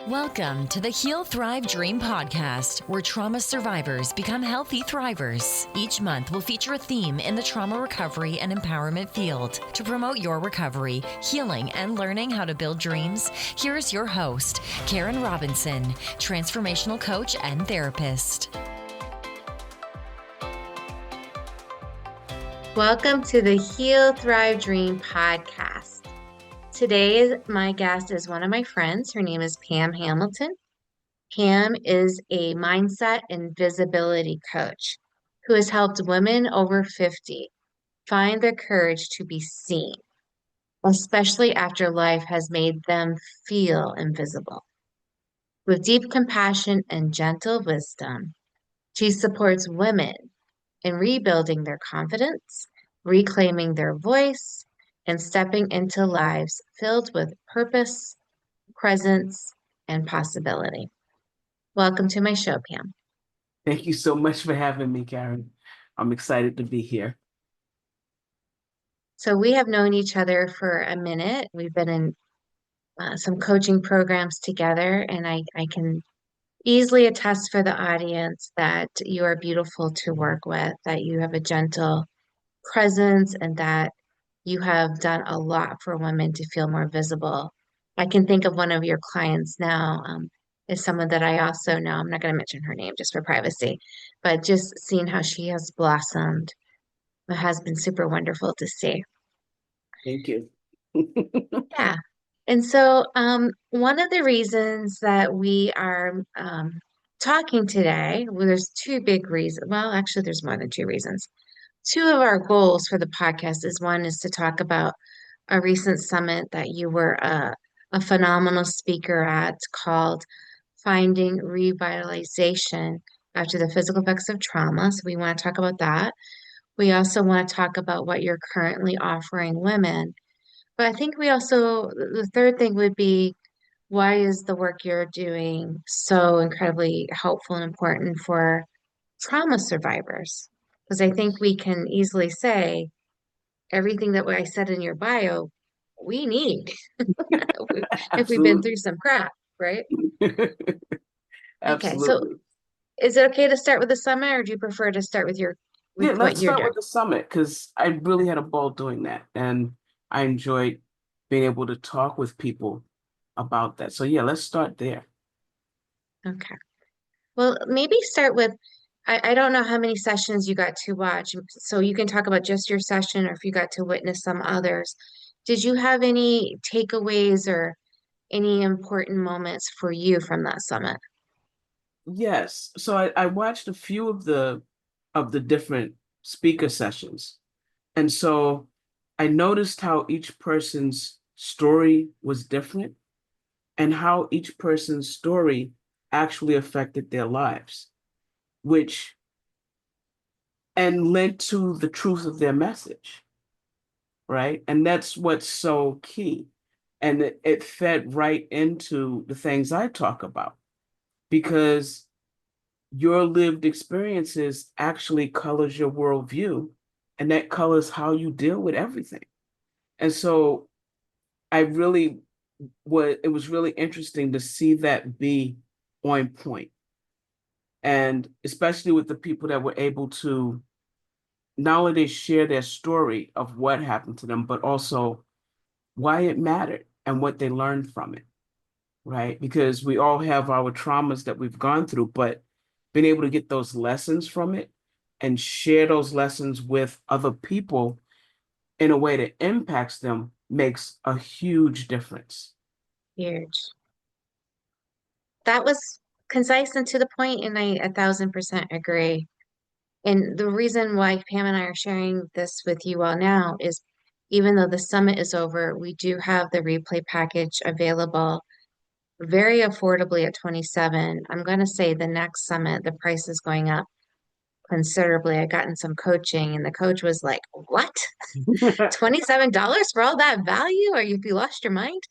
Welcome to the Heal, Thrive, Dream podcast, where trauma survivors become healthy thrivers. Each month, we'll feature a theme in the trauma recovery and empowerment field. To promote your recovery, healing, and learning how to build dreams, here's your host, Karen Robinson, transformational coach and therapist. Welcome to the Heal, Thrive, Dream podcast. Today, my guest is one of my friends. Her name is Pam Hamilton. Pam is a mindset and visibility coach who has helped women over 50 find the courage to be seen, especially after life has made them feel invisible. With deep compassion and gentle wisdom, she supports women in rebuilding their confidence, reclaiming their voice, and stepping into lives filled with purpose, presence, and possibility. Welcome to my show, Pam. Thank you so much for having me, Karen. I'm excited to be here. So we have known each other for a minute. We've been in some coaching programs together, and I can easily attest for the audience that you are beautiful to work with, that you have a gentle presence, and that you have done a lot for women to feel more visible. I can think of one of your clients now, is someone that I also know. I'm not going to mention her name just for privacy, but just seeing how she has blossomed has been super wonderful to see. Thank you. Yeah. And so one of the reasons that we are talking today, well, there's two big reasons. Well, actually, there's more than two reasons. Two of our goals for the podcast is one is to talk about a recent summit that you were a phenomenal speaker at called Finding Revitalization After the Physical Effects of Trauma. So we want to talk about that. We also want to talk about what you're currently offering women. But I think the third thing would be, why is the work you're doing so incredibly helpful and important for trauma survivors? Because I think we can easily say everything that I said in your bio, we need if we've been through some crap, right? Okay, so Absolutely. is it okay to start with the summit, or do you prefer to start with Yeah, what let's you're start doing? with the summit because I really had a ball doing that, and I enjoyed being able to talk with people about that. So yeah, let's start there. Okay. Well, maybe start with, I don't know how many sessions you got to watch, so you can talk about just your session or if you got to witness some others. Did you have any takeaways or any important moments for you from that summit? Yes. So I watched a few of the different speaker sessions. And so I noticed how each person's story was different and how each person's story actually affected their lives, which and led to the truth of their message, right? And that's what's so key. And it fed right into the things I talk about because your lived experiences actually colors your worldview, and that colors how you deal with everything. And so it was really interesting to see that be on point. And especially with the people that were able to not only they share their story of what happened to them, but also why it mattered and what they learned from it, right? Because we all have our traumas that we've gone through, but being able to get those lessons from it and share those lessons with other people in a way that impacts them makes a huge difference. Huge. That was concise and to the point, and I 1,000% agree. And the reason why Pam and I are sharing this with you all now is even though the summit is over, we do have the replay package available very affordably at 27. I'm going to say the next summit, the price is going up considerably. I gotten some coaching and the coach was like, "What? $27 for all that value? Or if you lost your mind?"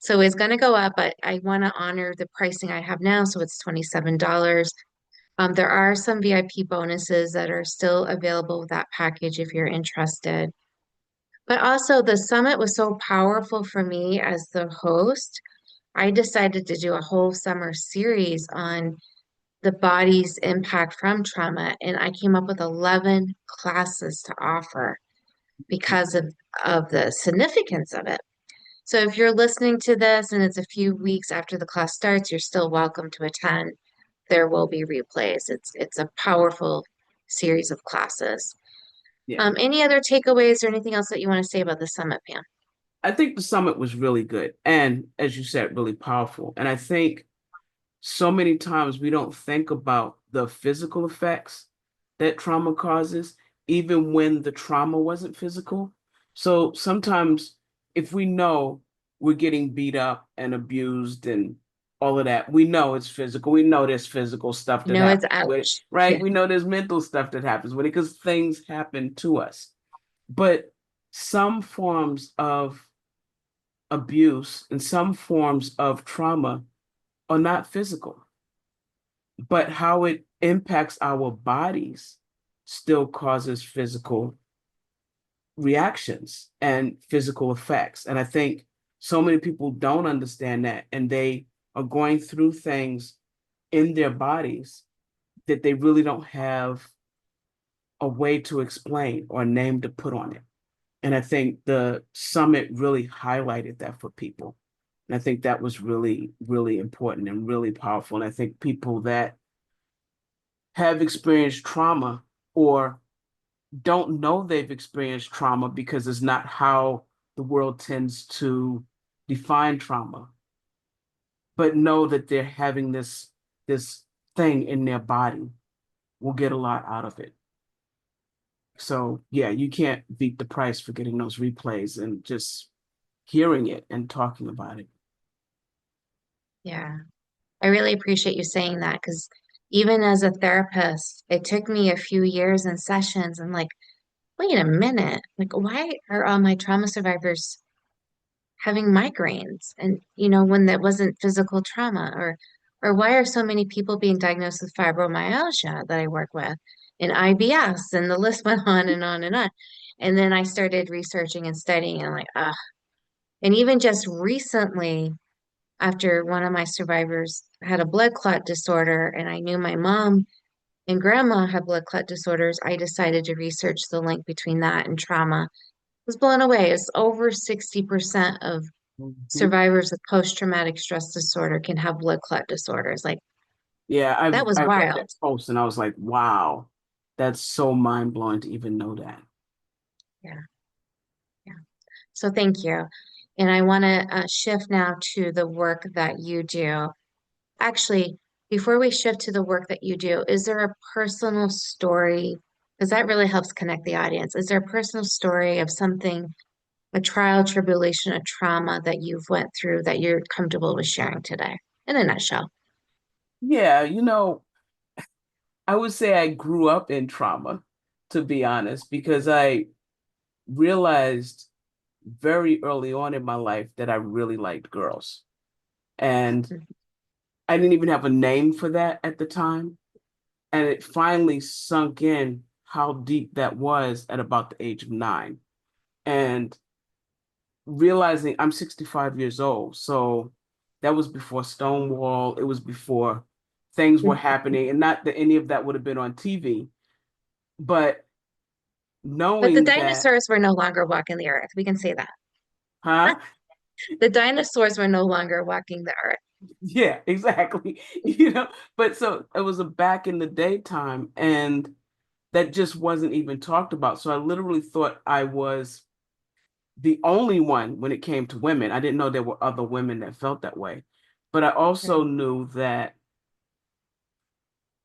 So it's going to go up, but I want to honor the pricing I have now, so it's $27. There are some VIP bonuses that are still available with that package if you're interested. But also, the summit was so powerful for me as the host I decided to do a whole summer series on the body's impact from trauma, and I came up with 11 classes to offer because of the significance of it. So if you're listening to this and it's a few weeks after the class starts, you're still welcome to attend. There will be replays. It's a powerful series of classes. Yeah. Any other takeaways or anything else that you want to say about the summit, Pam? I think the summit was really good. And as you said, really powerful. And I think so many times we don't think about the physical effects that trauma causes, even when the trauma wasn't physical. So sometimes if we know we're getting beat up and abused and all of that, we know it's physical. We know there's physical stuff that No, it's happens with it, ouch. right? Yeah. We know there's mental stuff that happens with it because things happen to us. But some forms of abuse and some forms of trauma are not physical, but how it impacts our bodies still causes physical reactions and physical effects. And I think so many people don't understand that, and they are going through things in their bodies that they really don't have a way to explain or a name to put on it. And I think the summit really highlighted that for people. And I think that was really, really important and really powerful. And I think people that have experienced trauma or don't know they've experienced trauma because it's not how the world tends to define trauma, but know that they're having this thing in their body will get a lot out of it. So yeah, you can't beat the price for getting those replays and just hearing it and talking about it. Yeah. I really appreciate you saying that because even as a therapist, it took me a few years and sessions. I'm like, wait a minute, like why are all my trauma survivors having migraines? And when that wasn't physical trauma, or why are so many people being diagnosed with fibromyalgia that I work with and IBS, and the list went on and on and on. And then I started researching and studying, and I'm like, ah. And even just recently, after one of my survivors had a blood clot disorder, and I knew my mom and grandma had blood clot disorders, I decided to research the link between that and trauma. I was blown away. It's over 60% of Mhm. survivors of post-traumatic stress disorder can have blood clot disorders. Like, Yeah, that was I read that wild. post and I was like, wow, that's so mind blowing to even know that. Yeah, yeah. So thank you. And I want to shift now to the work that you do. Actually, before we shift to the work that you do, is there a personal story? Because that really helps connect the audience. Is there a personal story of something, a trial, tribulation, a trauma that you've went through that you're comfortable with sharing today? In a nutshell. Yeah, I would say I grew up in trauma, to be honest, because I realized very early on in my life that I really liked girls. And Mhm. I didn't even have a name for that at the time. And it finally sunk in how deep that was at about the age of 9. And realizing I'm 65 years old. So that was before Stonewall. It was before things were happening. And not that any of that would have been on TV, but But the knowing that, dinosaurs were no longer walking the earth. We can say that. huh? The dinosaurs were no longer walking the earth. Yeah, exactly. But so it was a back in the daytime and that just wasn't even talked about. So I literally thought I was the only one when it came to women. I didn't know there were other women that felt that way. But I also Right. knew that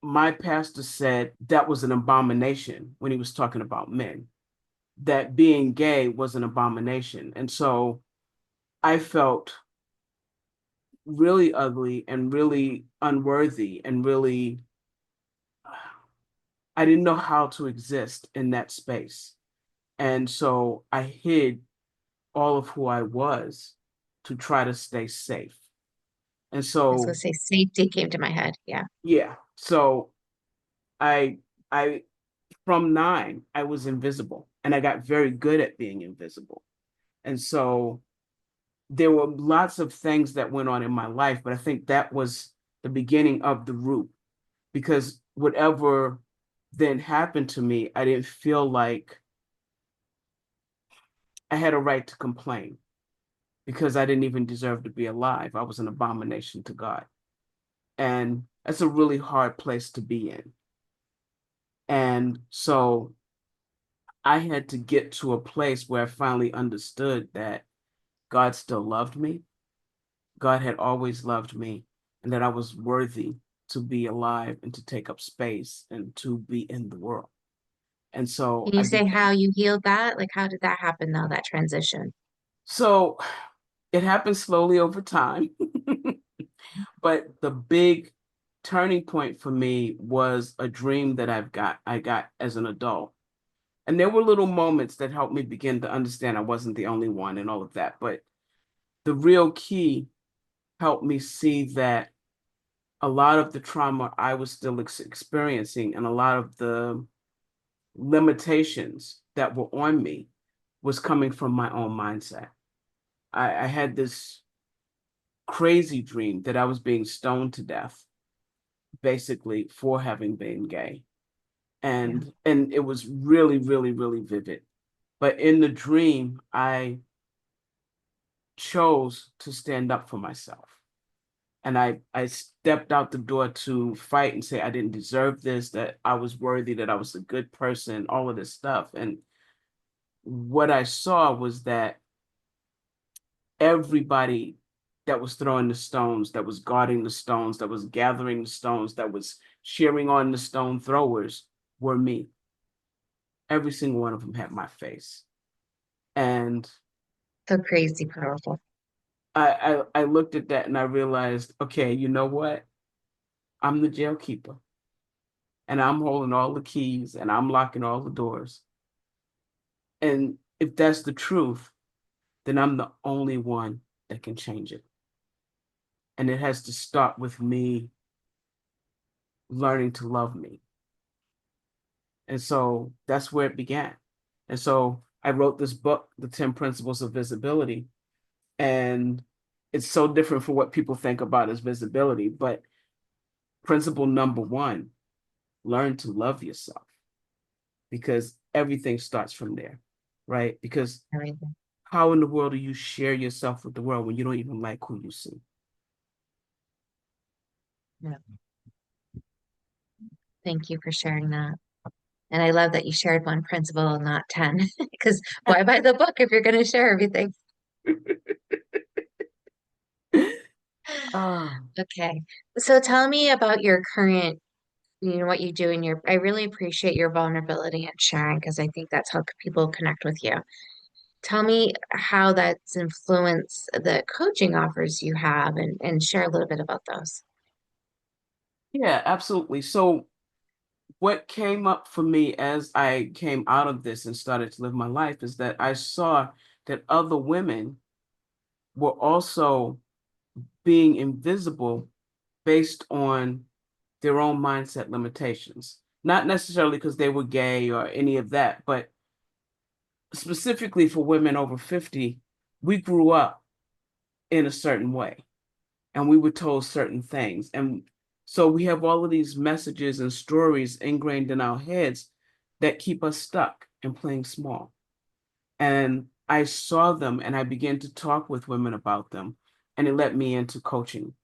my pastor said that was an abomination when he was talking about men, that being gay was an abomination. And so I felt really ugly and really unworthy and really, I didn't know how to exist in that space. And so I hid all of who I was to try to stay safe. And I was going so, to say safety came to my head. Yeah. yeah, so I, I, from 9, I was invisible and I got very good at being invisible. And so there were lots of things that went on in my life, but I think that was the beginning of the root, because whatever then happened to me, I didn't feel like I had a right to complain, because I didn't even deserve to be alive. I was an abomination to God. And that's a really hard place to be in. And so I had to get to a place where I finally understood that God still loved me. God had always loved me, and that I was worthy to be alive and to take up space and to be in the world. And so Can you say how you healed that? Like, how did that happen though, that transition? so it happened slowly over time, but the big turning point for me was a dream that I got as an adult. And there were little moments that helped me begin to understand I wasn't the only one and all of that. But the real key helped me see that a lot of the trauma I was still experiencing, and a lot of the limitations that were on me, was coming from my own mindset. I had this crazy dream that I was being stoned to death, basically, for having been gay. And it was really, really, really vivid. But in the dream, I chose to stand up for myself. And I stepped out the door to fight and say I didn't deserve this, that I was worthy, that I was a good person, all of this stuff. And what I saw was that everybody that was throwing the stones, that was guarding the stones, that was gathering the stones, that was cheering on the stone throwers, were me. Every single one of them had my face. And So crazy powerful. I looked at that and I realized, okay, you know what? I'm the jail keeper, and I'm holding all the keys, and I'm locking all the doors. And if that's the truth, then I'm the only one that can change it. And it has to start with me learning to love me. And so that's where it began. And so I wrote this book, The 10 Principles of Visibility. And it's so different from what people think about as visibility. But principle number one, learn to love yourself, because everything starts from there, right? Because Everything. how in the world do you share yourself with the world when you don't even like who you see? Yeah. Thank you for sharing that. And I love that you shared one principle, not 10, because why buy the book if you're going to share everything? Ah, Okay. So tell me about your current, what you do in your, I really appreciate your vulnerability and sharing because I think that's how people connect with you. Tell me how that's influenced the coaching offers you have and share a little bit about those. yeah, absolutely. So what came up for me as I came out of this and started to live my life is that I saw that other women were also being invisible based on their own mindset limitations. Not necessarily because they were gay or any of that, but specifically for women over 50, we grew up in a certain way and we were told certain things. And so we have all of these messages and stories ingrained in our heads that keep us stuck and playing small. And I saw them and I began to talk with women about them, and it led me into coaching.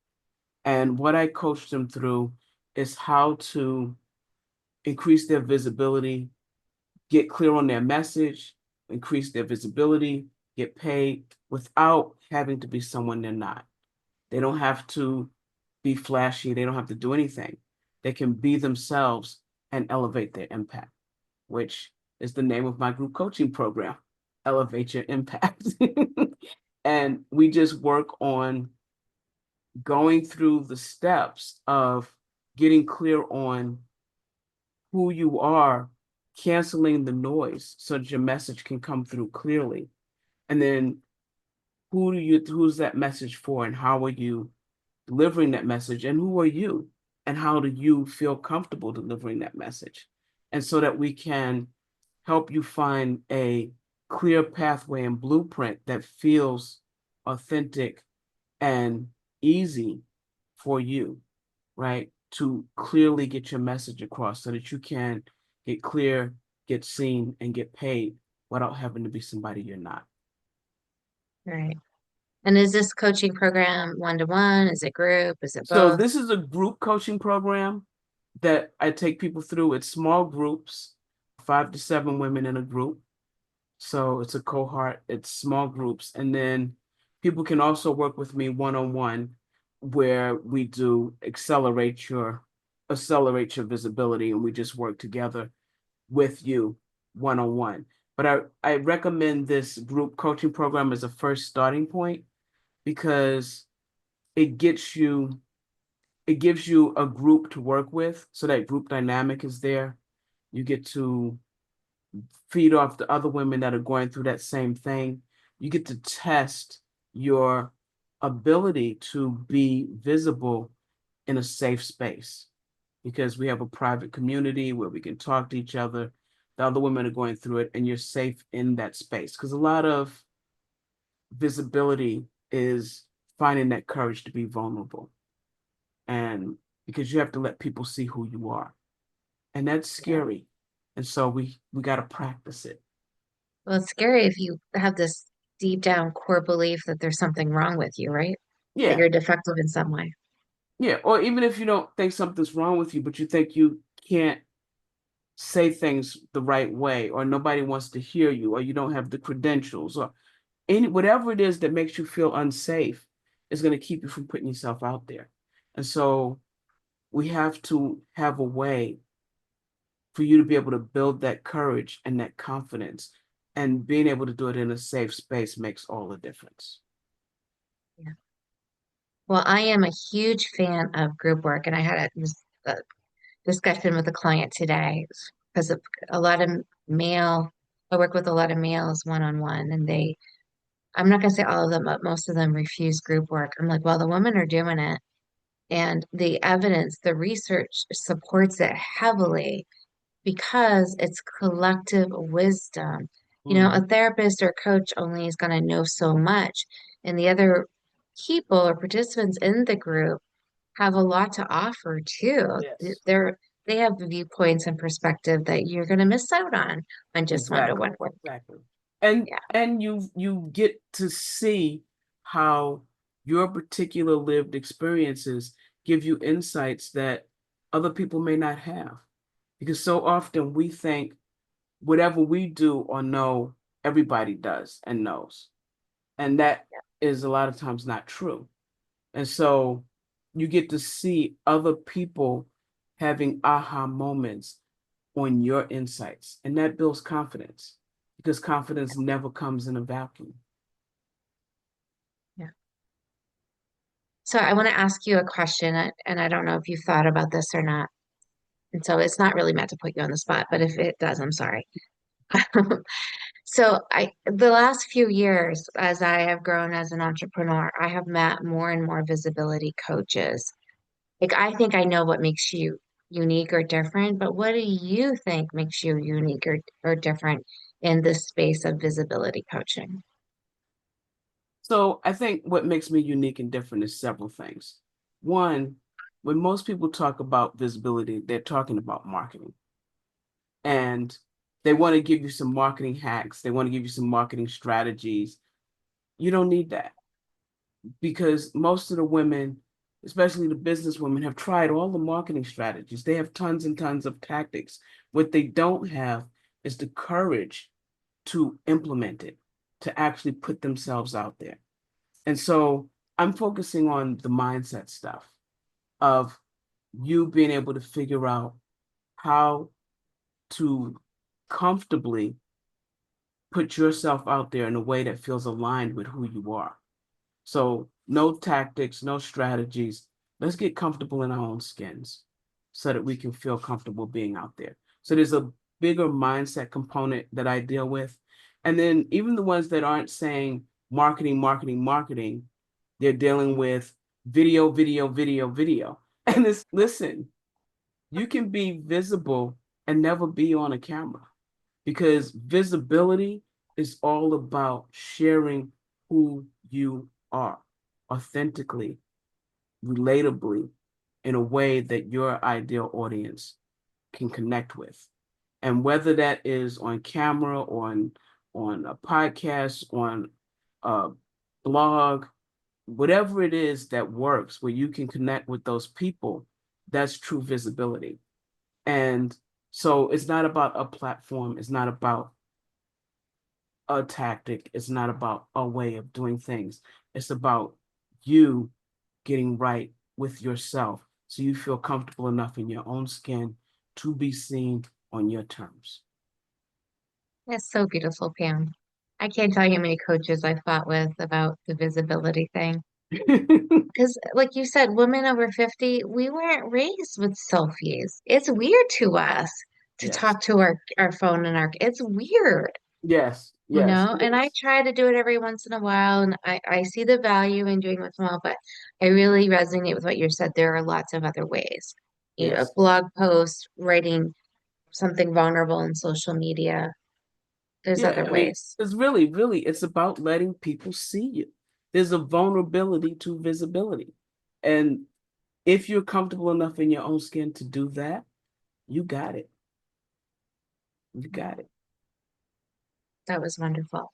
And what I coached them through is how to increase their visibility, get clear on their message, increase their visibility, get paid without having to be someone they're not. They don't have to be flashy. They don't have to do anything. They can be themselves and elevate their impact, which is the name of my group coaching program, Elevate Your Impact. And we just work on going through the steps of getting clear on who you are, canceling the noise so that your message can come through clearly. And then who's that message for, and how are you delivering that message, and who are you, and how do you feel comfortable delivering that message? And so that we can help you find a clear pathway and blueprint that feels authentic, and easy for you, right? To clearly get your message across so that you can get clear, get seen, and get paid without having to be somebody you're not. Right. And is this coaching program one-to-one? Is it group? Is it So both? this is a group coaching program that I take people through. It's small groups, 5 to 7 women in a group. So it's a cohort, it's small groups. And then people can also work with me one-on-one, where we do accelerate your visibility, and we just work together with you one-on-one. But I recommend this group coaching program as a first starting point, because it gives you a group to work with, so that group dynamic is there. You get to feed off the other women that are going through that same thing. You get to test your ability to be visible in a safe space, because we have a private community where we can talk to each other. The other women are going through it, and you're safe in that space, because a lot of visibility is finding that courage to be vulnerable, and because you have to let people see who you are, and that's scary. And so we got to practice it. Well, it's scary if you have this deep down core belief that there's something wrong with you, right? That Yeah. you're defective in some way. Yeah, or even if you don't think something's wrong with you, but you think you can't say things the right way, or nobody wants to hear you, or you don't have the credentials, or whatever it is that makes you feel unsafe, is going to keep you from putting yourself out there. And so we have to have a way for you to be able to build that courage and that confidence, and being able to do it in a safe space makes all the difference. Yeah. Well, I am a huge fan of group work, and I had a discussion with a client today because of a lot of male, I work with a lot of males one-on-one, and I'm not going to say all of them, but most of them refuse group work. I'm like, well, the women are doing it, and the evidence, the research supports it heavily because it's collective wisdom. You know, a Mhm. therapist or coach only is going to know so much, and the other people or participants in the group have a lot to offer too. Yes, They have viewpoints and perspective that you're going to miss out on just exactly, one-to-one work. exactly. And Yeah, you get to see how your particular lived experiences give you insights that other people may not have. Because so often we think whatever we do or know, everybody does and knows. And that is a lot of times not true. And so you get to see other people having aha moments on your insights, and that builds confidence, because confidence never comes in a vacuum. yeah. So I want to ask you a question, and I don't know if you've thought about this or not. And so it's not really meant to put you on the spot, but if it does, I'm sorry. So the last few years, as I have grown as an entrepreneur, I have met more and more visibility coaches. Like, I think I know what makes you unique or different, but what do you think makes you unique or different in this space of visibility coaching? So I think what makes me unique and different is several things. One, when most people talk about visibility, they're talking about marketing, and they want to give you some marketing hacks. They want to give you some marketing strategies. You don't need that, because most of the women, especially the business women, have tried all the marketing strategies. They have tons and tons of tactics. What they don't have is the courage to implement it, to actually put themselves out there. And so I'm focusing on the mindset stuff of you being able to figure out how to comfortably put yourself out there in a way that feels aligned with who you are. So no tactics, no strategies. Let's get comfortable in our own skins so that we can feel comfortable being out there. So there's a bigger mindset component that I deal with. And then even the ones that aren't saying marketing, marketing, marketing, they're dealing with video, video, video, video. And it's, listen, you can be visible and never be on a camera, because visibility is all about sharing who you are, authentically, relatably, in a way that your ideal audience can connect with. And whether that is on camera, on a podcast, on a blog, whatever it is that works, where you can connect with those people, that's true visibility. And so it's not about a platform, it's not about a tactic, it's not about a way of doing things. It's about you getting right with yourself so you feel comfortable enough in your own skin to be seen on your terms. That's so beautiful, Pam. I can't tell you how many coaches I've fought with about the visibility thing. Because, like you said, women over 50, we weren't raised with selfies. It's weird to us to Yes. talk to our phone and it's weird, Yes. you Yes. know? And I try to do it every once in a while, and I see the value in doing it once in a while, but I really resonate with what you said. There are lots of other ways. You know, a Yes. blog post, writing something vulnerable in social media. There's Yeah. other I mean, ways. it's really, it's about letting people see you. There's a vulnerability to visibility. And if you're comfortable enough in your own skin to do that, you got it. You got it. That was wonderful.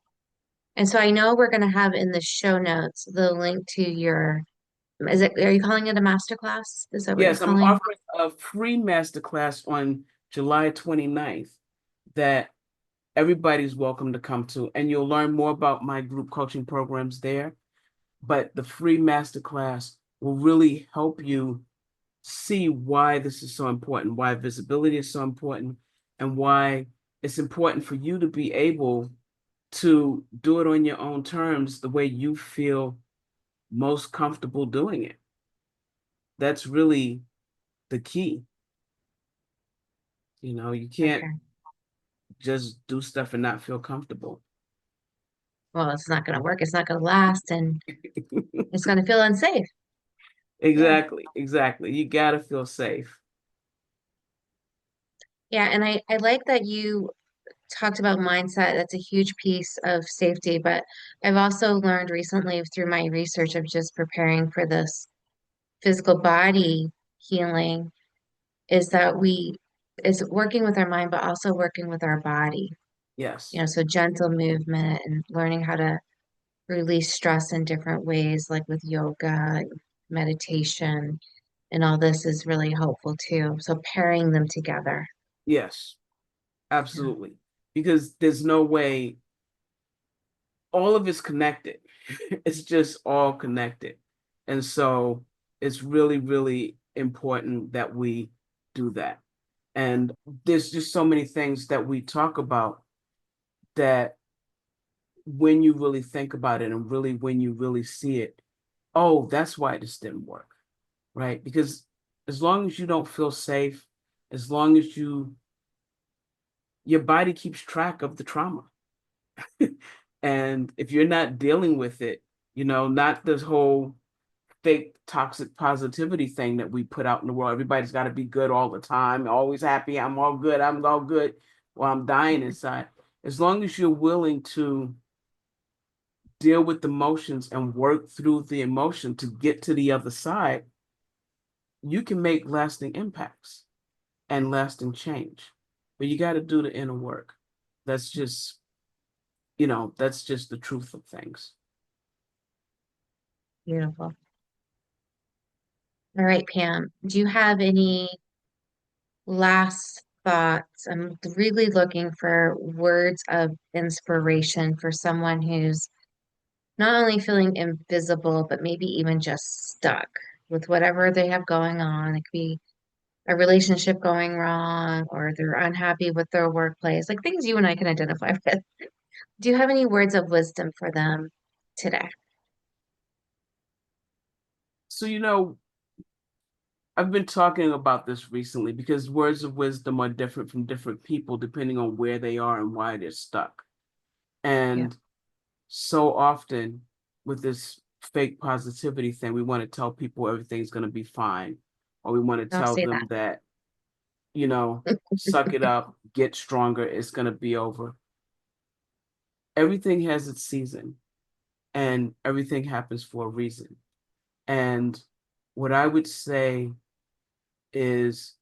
And so I know we're going to have in the show notes the link to your, are you calling it a masterclass? Is that what you're Yes, I'm calling? offering a free masterclass on July 29th that everybody's welcome to come to, and you'll learn more about my group coaching programs there. But the free masterclass will really help you see why this is so important, why visibility is so important, and why it's important for you to be able to do it on your own terms, the way you feel most comfortable doing it. That's really the key. You can't Okay. just do stuff and not feel comfortable. Well, it's not going to work. It's not going to last, and it's going to feel unsafe. Yeah. Exactly. You gotta feel safe. Yeah. And I like that you talked about mindset. That's a huge piece of safety. But I've also learned recently through my research of just preparing for this physical body healing is that is working with our mind, but also working with our body. You Yes. know, so gentle movement and learning how to release stress in different ways, like with yoga, meditation, and all this is really helpful too. So pairing them together. Yes, Yeah. absolutely. Because there's no way all of it's connected. It's just all connected. And so it's really important that we do that. And there's just so many things that we talk about that when you really think about it and really when you really see it, oh, that's why this didn't work, right? Because as long as you don't feel safe, as long as your body keeps track of the trauma. And if you're not dealing with it, not this whole fake toxic positivity thing that we put out in the world. Everybody's got to be good all the time, always happy. I'm all good. I'm all good. Well, I'm dying inside. As long as you're willing to deal with the emotions and work through the emotion to get to the other side, you can make lasting impacts and lasting change. But you got to do the inner work. That's just, that's just the truth of things. Beautiful. All right, Pam, do you have any last thoughts? I'm really looking for words of inspiration for someone who's not only feeling invisible, but maybe even just stuck with whatever they have going on. It could be a relationship going wrong, or they're unhappy with their workplace, like things you and I can identify with. Do you have any words of wisdom for them today? So, I've been talking about this recently because words of wisdom are different from different people depending on where they are and why they're stuck. Yeah, And so often with this fake positivity thing, we want to tell people everything's going to be fine, or we want to I'll tell say them that, suck it up, get stronger, it's going to be over. Everything has its season. and everything happens for a reason. And what I would say is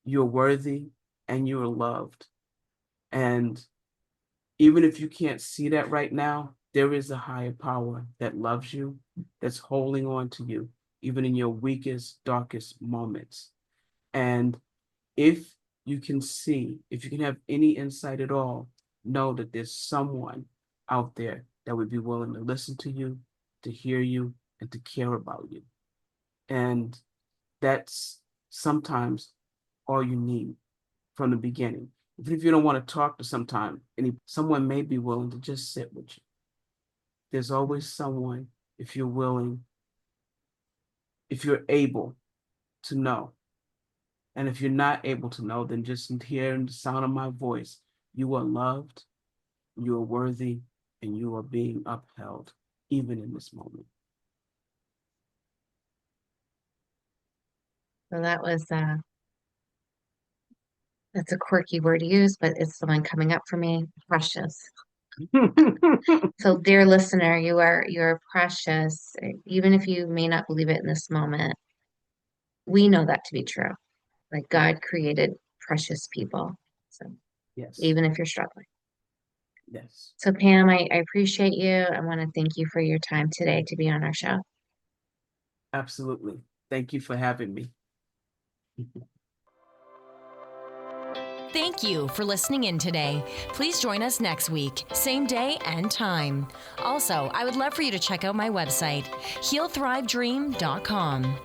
you're worthy and you are loved. And even if you can't see that right now, there is a higher power that loves you, that's holding on to you, even in your weakest, darkest moments. And if you can see, if you can have any insight at all, know that there's someone out there that would be willing to listen to you, to hear you, and to care about you. And that's sometimes all you need from the beginning. Even if you don't want to talk to someone may be willing to just sit with you. There's always someone, if you're willing, if you're able to know. And if you're not able to know, then just hearing the sound of my voice, you are loved, you are worthy, and you are being upheld, even in this moment. So that's a quirky word to use, but it's the one coming up for me, precious. So, dear listener, you are precious, even if you may not believe it in this moment. We know that to be true. Like God created precious people. So Yes. even if you're struggling. Yes. So Pam, I appreciate you. I want to thank you for your time today to be on our show. Absolutely. Thank you for having me. Thank you for listening in today. Please join us next week, same day and time. Also, I would love for you to check out my website, healthrivedream.com.